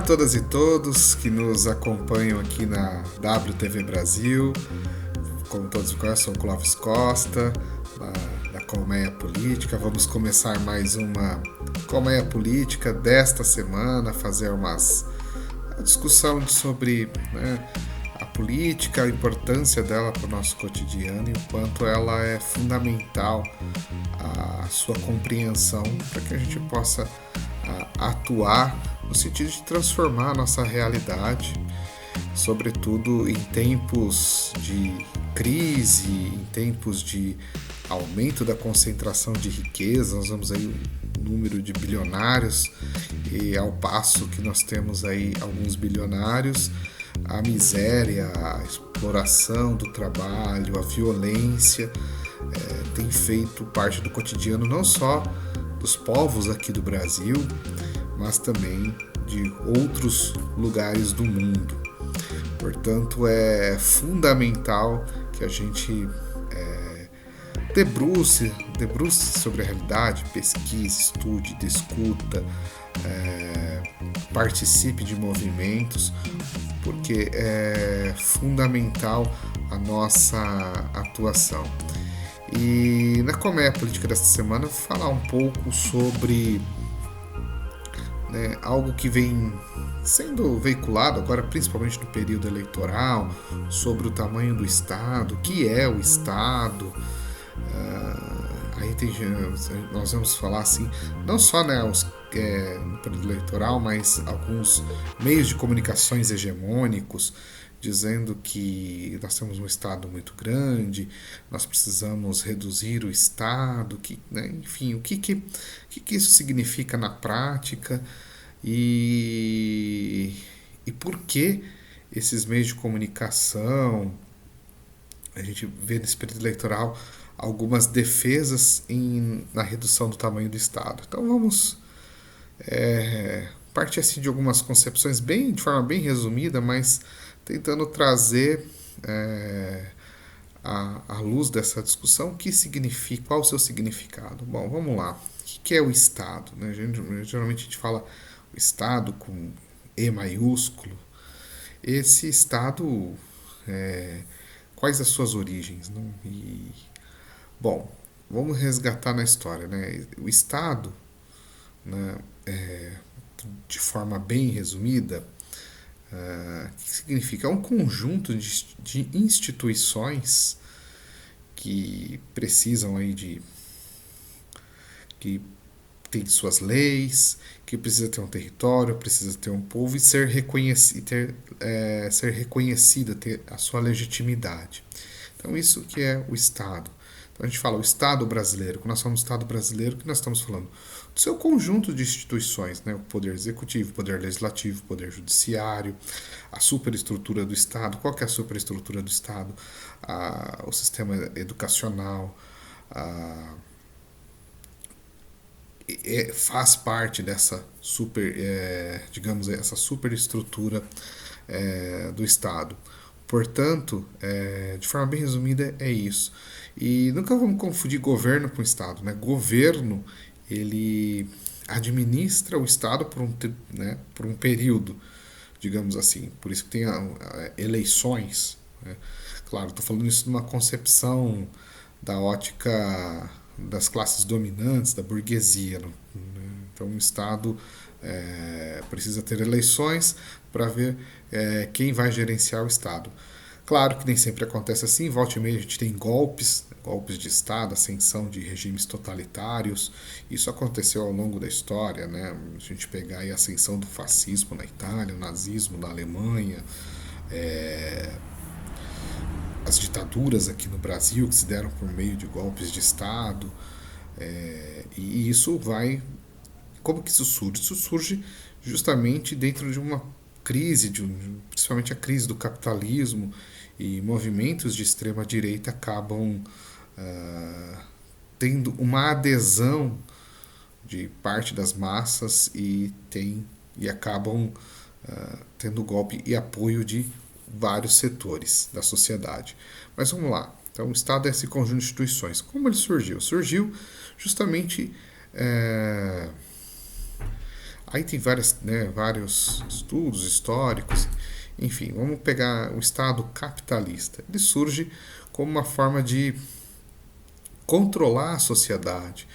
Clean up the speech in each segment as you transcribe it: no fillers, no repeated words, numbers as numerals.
Olá a todas e todos que nos acompanham aqui na WTV Brasil. Como todos conhecem, eu sou o Clóvis Costa, da Colmeia Política. Vamos começar mais uma Colmeia Política desta semana, fazer uma discussão sobre a política, a importância dela para o nosso cotidiano e o quanto ela é fundamental a sua compreensão para que a gente possa atuar no sentido de transformar a nossa realidade, sobretudo em tempos de crise, em tempos de aumento da concentração de riqueza. Nós vemos aí um número de bilionários e ao passo que nós temos aí alguns bilionários, a miséria, a exploração do trabalho, a violência tem feito parte do cotidiano não só dos povos aqui do Brasil, mas também de outros lugares do mundo. Portanto, é fundamental que a gente debruce sobre a realidade, pesquise, estude, discuta, participe de movimentos, porque é fundamental a nossa atuação. E na Colmeia Política desta semana, eu vou falar um pouco sobre algo que vem sendo veiculado agora, principalmente no período eleitoral, sobre o tamanho do Estado, o que é o Estado. Nós vamos falar assim, não só no período eleitoral, mas alguns meios de comunicações hegemônicos, dizendo que nós temos um Estado muito grande, nós precisamos reduzir o Estado, enfim, o que isso significa na prática e por que esses meios de comunicação. A gente vê nesse período eleitoral algumas defesas na redução do tamanho do Estado. Então vamos partir assim de algumas concepções de forma bem resumida, mas tentando trazer à luz dessa discussão o que significa, qual o seu significado. Bom, vamos lá. O que é o Estado? Geralmente a gente fala o Estado com E maiúsculo. Esse Estado, quais as suas origens? Bom, vamos resgatar na história. O Estado, de forma bem resumida, o que significa? É um conjunto de instituições que precisam aí que tem suas leis, que precisa ter um território, precisa ter um povo e ser reconhecida, ter a sua legitimidade. Então isso que é o Estado. Então a gente fala o Estado brasileiro. Quando nós falamos Estado brasileiro, o que nós estamos falando? Do seu conjunto de instituições, o poder executivo, o poder legislativo, o poder judiciário, a superestrutura do Estado. Qual que é a superestrutura do Estado? O sistema educacional, faz parte dessa essa superestrutura do Estado. Portanto, de forma bem resumida, é isso. E nunca vamos confundir governo com Estado. Governo, ele administra o Estado por um período, digamos assim. Por isso que tem eleições. Claro, estou falando isso numa concepção da ótica das classes dominantes, da burguesia. Então, o Estado precisa ter eleições para ver quem vai gerenciar o Estado. Claro que nem sempre acontece assim, volta e meia a gente tem golpes de Estado, ascensão de regimes totalitários. Isso aconteceu ao longo da história, A gente pegar aí a ascensão do fascismo na Itália, o nazismo na Alemanha, as ditaduras aqui no Brasil que se deram por meio de golpes de Estado, e isso vai... Como que isso surge? Isso surge justamente dentro de uma crise, principalmente a crise do capitalismo, e movimentos de extrema-direita acabam tendo uma adesão de parte das massas e acabam tendo golpe e apoio de vários setores da sociedade. Mas vamos lá. Então, o Estado é esse conjunto de instituições. Como ele surgiu? Surgiu justamente Aí tem vários estudos históricos, enfim, vamos pegar o Estado capitalista. Ele surge como uma forma de controlar a sociedade,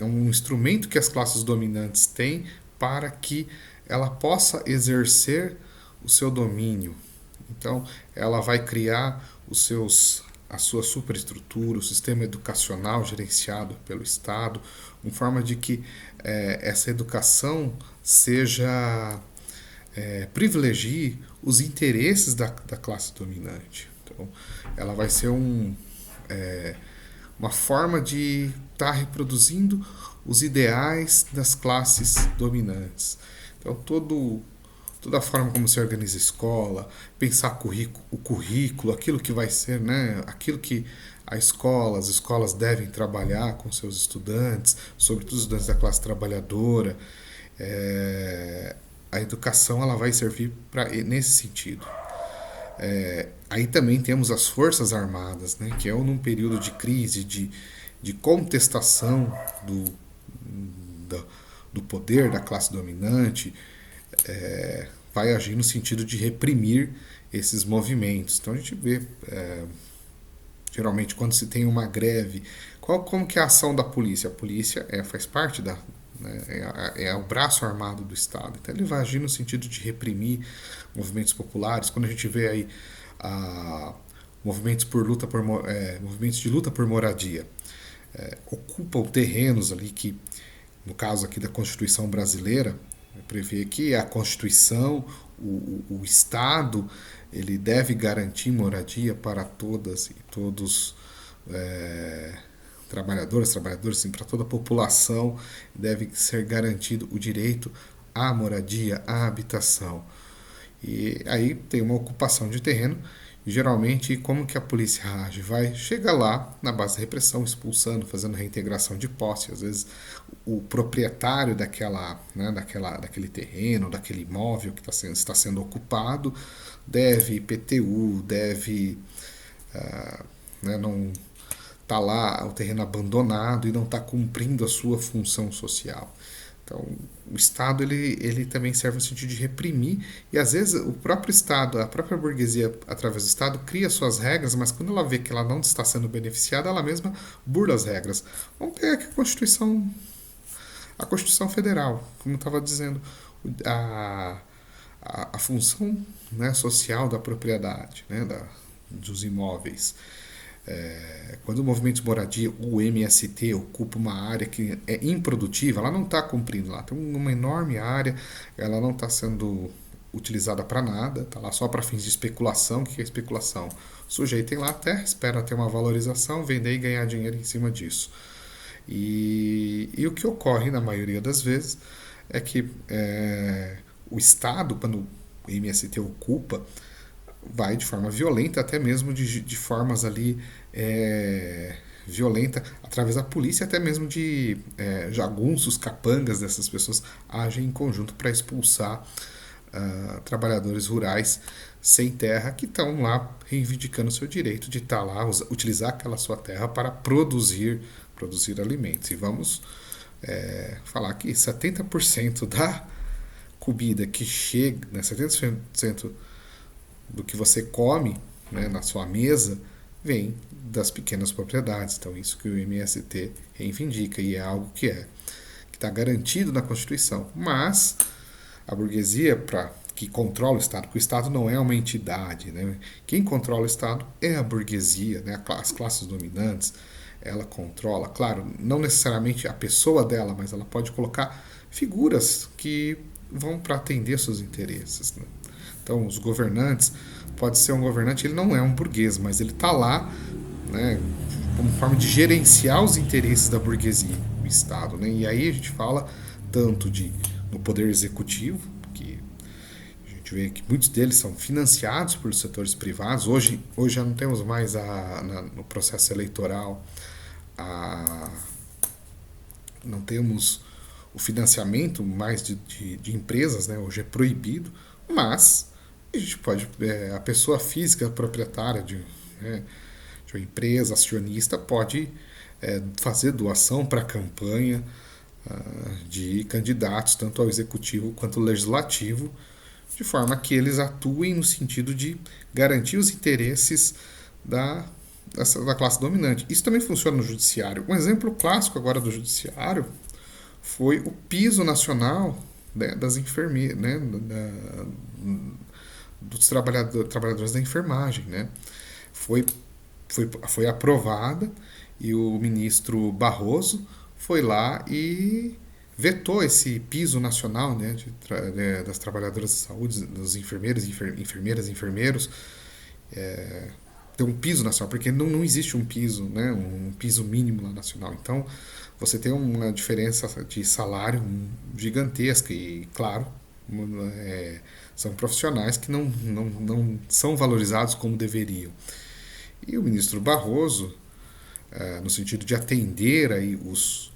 é um instrumento que as classes dominantes têm para que ela possa exercer o seu domínio. Então, ela vai criar a sua superestrutura, o sistema educacional gerenciado pelo Estado, em forma de que essa educação privilegie os interesses da classe dominante. Então, ela vai ser uma forma de estar reproduzindo os ideais das classes dominantes. Então, toda a forma como se organiza a escola, pensar o currículo, aquilo que vai ser, aquilo que as escolas devem trabalhar com seus estudantes, sobretudo os estudantes da classe trabalhadora. A educação ela vai servir nesse sentido. Aí também temos as Forças Armadas, que é num período de crise, de contestação do poder da classe dominante, vai agir no sentido de reprimir esses movimentos. Então a gente vê, geralmente, quando se tem uma greve, como que é a ação da polícia? A polícia faz parte é o braço armado do Estado. Então ele vai agir no sentido de reprimir movimentos populares. Quando a gente vê aí movimentos de luta por moradia, ocupam terrenos ali que, no caso aqui da Constituição brasileira, prevê que a Constituição, o Estado, ele deve garantir moradia para todas e todos, trabalhadores, sim, para toda a população deve ser garantido o direito à moradia, à habitação. E aí tem uma ocupação de terreno, e geralmente como que a polícia age? Chega lá na base da repressão, expulsando, fazendo reintegração de posse. Às vezes o proprietário daquele terreno, daquele imóvel que está sendo ocupado, deve IPTU, deve não tá lá o terreno abandonado e não está cumprindo a sua função social. Então, o Estado ele também serve no sentido de reprimir, e às vezes o próprio Estado, a própria burguesia, através do Estado, cria suas regras, mas quando ela vê que ela não está sendo beneficiada, ela mesma burla as regras. Vamos pegar aqui a Constituição Federal, como eu estava dizendo, a função social da propriedade, dos imóveis. Quando o movimento de moradia, o MST, ocupa uma área que é improdutiva, ela não está cumprindo lá. Tem uma enorme área, ela não está sendo utilizada para nada, está lá só para fins de especulação. O que é especulação? O sujeito tem lá a terra, espera ter uma valorização, vender e ganhar dinheiro em cima disso. E o que ocorre na maioria das vezes é que o Estado, quando o MST ocupa, vai de forma violenta, até mesmo de formas ali violenta, através da polícia, até mesmo de jagunços, capangas dessas pessoas agem em conjunto para expulsar trabalhadores rurais sem terra que estão lá reivindicando o seu direito de estar lá, utilizar aquela sua terra para produzir alimentos. E vamos falar que 70% da comida que chega, 70% do que você come na sua mesa vem das pequenas propriedades. Então isso que o MST reivindica, e é algo que está garantido na Constituição. Mas a burguesia, que controla o Estado, porque o Estado não é uma entidade, quem controla o Estado é a burguesia, as classes dominantes. Ela controla, claro, não necessariamente a pessoa dela, mas ela pode colocar figuras que vão para atender seus interesses. Então, os governantes, pode ser um governante, ele não é um burguês, mas ele está lá como forma de gerenciar os interesses da burguesia, do Estado. E aí a gente fala tanto no poder executivo, que a gente vê que muitos deles são financiados por setores privados. Hoje já não temos mais no processo eleitoral, não temos o financiamento mais de empresas, hoje é proibido, mas a gente pode, a pessoa física proprietária de uma empresa, acionista, pode fazer doação para a campanha, de candidatos, tanto ao executivo quanto ao legislativo, de forma que eles atuem no sentido de garantir os interesses da classe dominante. Isso também funciona no judiciário. Um exemplo clássico agora do judiciário foi o piso nacional, né, das enfermeiras, né, dos trabalhadores da enfermagem. Né? Foi, foi aprovada e o ministro Barroso foi lá e vetou esse piso nacional, né, das trabalhadoras de saúde, dos enfermeiros, enfermeiros. Tem um piso nacional, porque não existe um piso, né, um piso mínimo lá nacional. Então, você tem uma diferença de salário gigantesca e, claro, é, são profissionais que não são valorizados como deveriam. E o ministro Barroso, no sentido de atender aí os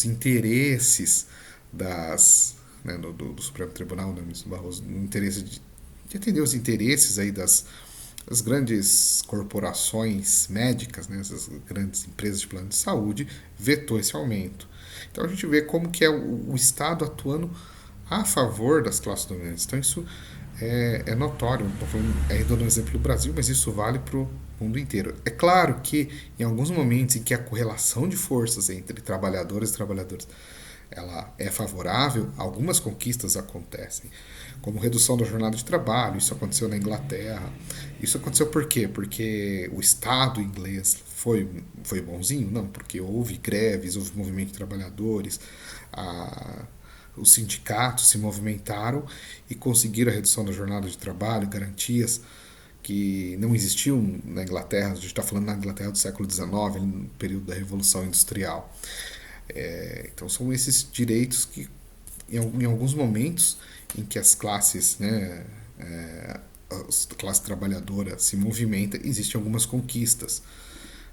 interesses né, do Supremo Tribunal, né, ministro Barroso, no interesse de atender os interesses aí das grandes corporações médicas, né, essas grandes empresas de plano de saúde, vetou esse aumento. Então a gente vê como que é o Estado atuando a favor das classes dominantes. Então isso é notório. Estou falando ainda no exemplo do Brasil, mas isso vale para o mundo inteiro. É claro que em alguns momentos em que a correlação de forças entre trabalhadores e trabalhadores ela é favorável, algumas conquistas acontecem, como redução da jornada de trabalho. Isso aconteceu na Inglaterra. Isso aconteceu por quê? Porque o Estado inglês foi bonzinho? Não, porque houve greves, houve movimento de trabalhadores, os sindicatos se movimentaram e conseguiram a redução da jornada de trabalho, garantias que não existiam na Inglaterra. A gente está falando na Inglaterra do século XIX, no período da Revolução Industrial. Então são esses direitos que, em alguns momentos em que as classes, né, a classe trabalhadora se movimenta, existem algumas conquistas.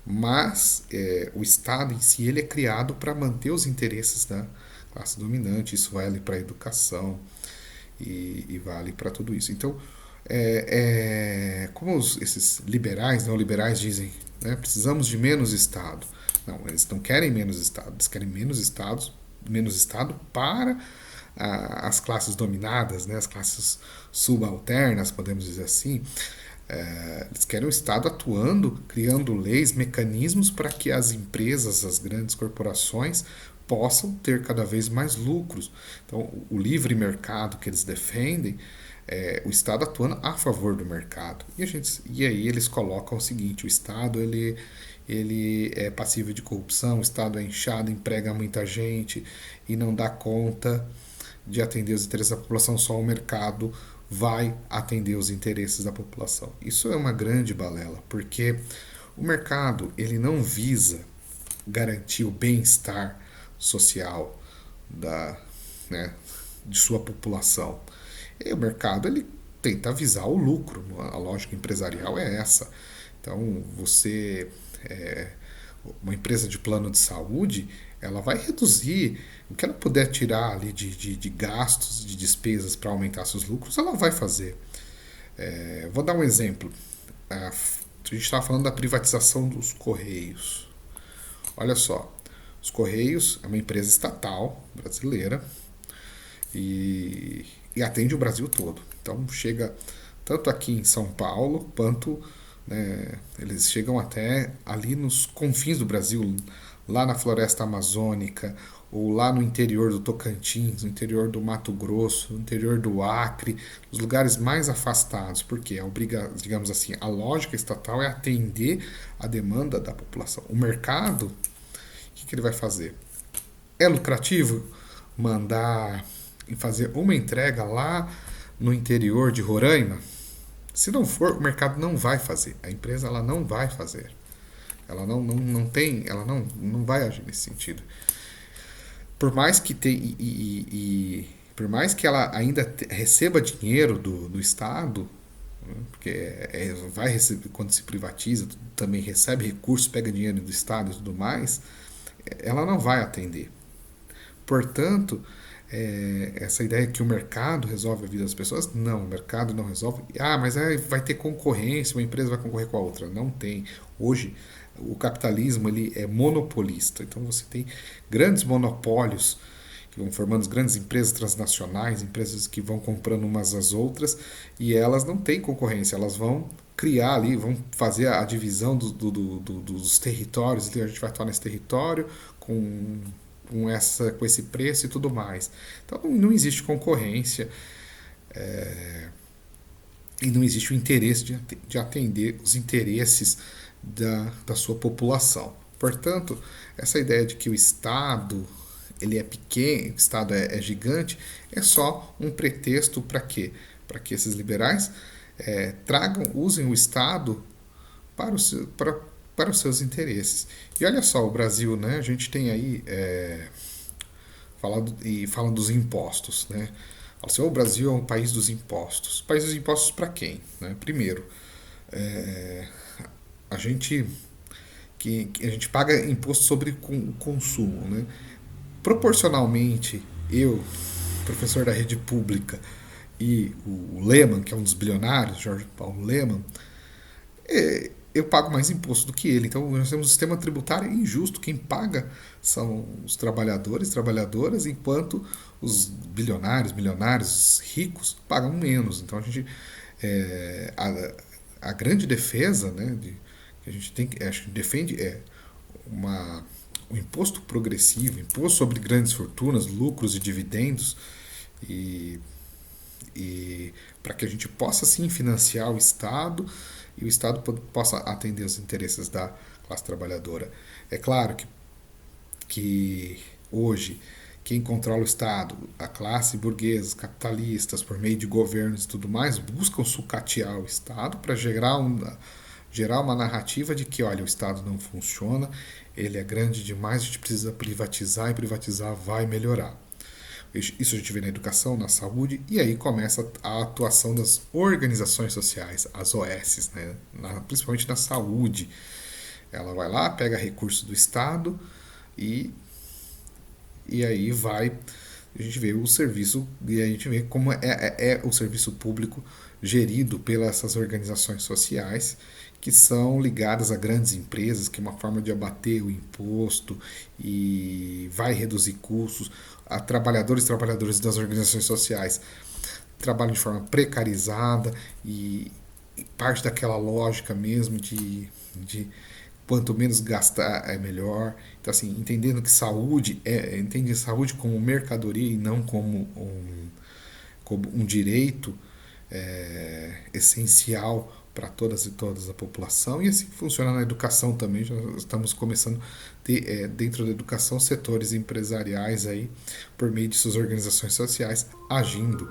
Mas o Estado em si ele é criado para manter os interesses da classe dominante. Isso vale para a educação e vale para tudo isso. Então, como esses liberais, neoliberais dizem, né, precisamos de menos Estado. Não, eles não querem menos Estado, eles querem menos Estado para as classes dominadas, né, as classes subalternas, podemos dizer assim. Eles querem o Estado atuando, criando leis, mecanismos para que as empresas, as grandes corporações, possam ter cada vez mais lucros. Então, o livre mercado que eles defendem o Estado atuando a favor do mercado. E aí eles colocam o seguinte: o Estado ele é passível de corrupção, o Estado é inchado, emprega muita gente e não dá conta de atender os interesses da população, só o mercado vai atender os interesses da população. Isso é uma grande balela, porque o mercado ele não visa garantir o bem-estar social né, de sua população. E o mercado ele tenta visar o lucro, a lógica empresarial é essa. Então, uma empresa de plano de saúde, ela vai reduzir o que ela puder tirar ali de gastos, de despesas para aumentar seus lucros, ela vai fazer. Vou dar um exemplo. A gente estava falando da privatização dos Correios. Olha só, os Correios é uma empresa estatal brasileira e atende o Brasil todo. Então chega tanto aqui em São Paulo quanto, né, eles chegam até ali nos confins do Brasil, lá na floresta amazônica, ou lá no interior do Tocantins, no interior do Mato Grosso, no interior do Acre, os lugares mais afastados, porque digamos assim, a lógica estatal é atender a demanda da população. O mercado, o que ele vai fazer? É lucrativo mandar e fazer uma entrega lá no interior de Roraima? Se não for, o mercado não vai fazer. A empresa ela não vai fazer. Ela não vai agir nesse sentido. Por mais que por mais que ela ainda receba dinheiro do Estado, né, porque vai receber quando se privatiza, também recebe recursos, pega dinheiro do Estado e tudo mais, ela não vai atender. Portanto, essa ideia que o mercado resolve a vida das pessoas, não, o mercado não resolve. Mas vai ter concorrência, uma empresa vai concorrer com a outra. Não tem. Hoje, o capitalismo ele é monopolista, então você tem grandes monopólios que vão formando as grandes empresas transnacionais, empresas que vão comprando umas às outras, e elas não têm concorrência, elas vão criar ali, vão fazer a divisão dos territórios, a gente vai atuar nesse território com esse preço e tudo mais. Então não existe concorrência, e não existe o interesse de atender os interesses da sua população. Portanto, essa ideia de que o Estado ele é pequeno, o Estado é gigante, é só um pretexto para quê? Para que esses liberais usem o Estado para os seus interesses. E olha só, o Brasil, né, a gente tem aí, falando dos impostos, né? Assim, o Brasil é um país dos impostos. País dos impostos para quem? Né? Primeiro, a gente paga imposto sobre o consumo. Né? Proporcionalmente, eu, professor da rede pública, e o Lehman, que é um dos bilionários, Jorge Paulo Lehman, eu pago mais imposto do que ele. Então nós temos um sistema tributário injusto. Quem paga são os trabalhadores, trabalhadoras, enquanto os bilionários, milionários, ricos pagam menos. Então a grande defesa, né, que a gente acho que defende um imposto progressivo, imposto sobre grandes fortunas, lucros e dividendos, e para que a gente possa sim financiar o Estado e o Estado possa atender os interesses da classe trabalhadora. É claro que hoje quem controla o Estado, a classe burguesa, os capitalistas, por meio de governos e tudo mais, buscam sucatear o Estado para gerar uma narrativa de que, olha, o Estado não funciona, ele é grande demais, a gente precisa privatizar e privatizar vai melhorar. Isso a gente vê na educação, na saúde, e aí começa a atuação das organizações sociais, as OS, né? Principalmente na saúde. Ela vai lá, pega recursos do Estado e aí a gente vê o serviço, e a gente vê como é o serviço público gerido pelas essas organizações sociais, que são ligadas a grandes empresas, que é uma forma de abater o imposto e vai reduzir custos. A trabalhadores e trabalhadoras das organizações sociais trabalham de forma precarizada e parte daquela lógica mesmo de quanto menos gastar é melhor. Então, assim, entendendo que entende saúde como mercadoria e não como um direito essencial para todas e todas a população, e assim funciona na educação também. Já estamos começando a ter dentro da educação setores empresariais aí, por meio de suas organizações sociais, agindo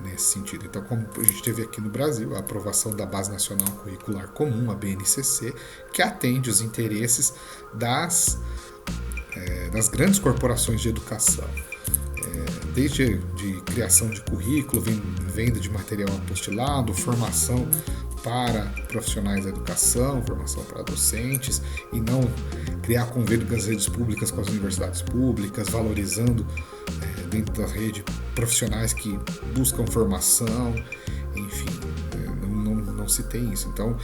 nesse sentido. Então, como a gente teve aqui no Brasil, a aprovação da Base Nacional Curricular Comum, a BNCC, que atende os interesses das grandes corporações de educação, desde de criação de currículo, venda de material apostilado, formação para profissionais da educação, formação para docentes, e não criar convênio das redes públicas com as universidades públicas, valorizando dentro da rede profissionais que buscam formação, enfim, não se tem isso. Então,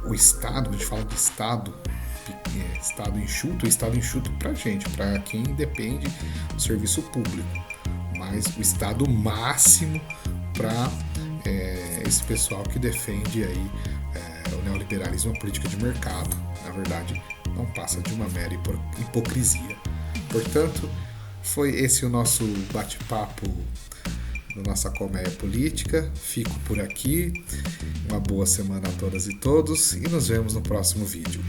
o Estado, a gente fala de Estado enxuto para a gente, para quem depende do serviço público, mas o Estado máximo para esse pessoal que defende aí o neoliberalismo, a política de mercado. Na verdade, não passa de uma mera hipocrisia. Portanto, foi esse o nosso bate-papo da nossa colmeia política. Fico por aqui. Uma boa semana a todas e todos e nos vemos no próximo vídeo.